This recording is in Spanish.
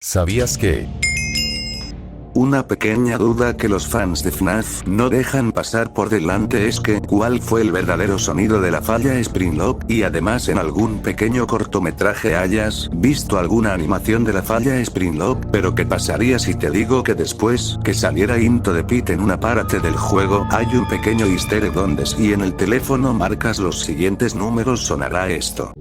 ¿Sabías que? Una pequeña duda que los fans de FNAF no dejan pasar por delante es que, ¿cuál fue el verdadero sonido de la falla Springlock? Y además en algún pequeño cortometraje hayas visto alguna animación de la falla Springlock, pero ¿qué pasaría si te digo que después que saliera Into the Pit en una parte del juego hay un pequeño easter egg donde si en el teléfono marcas los siguientes números sonará esto?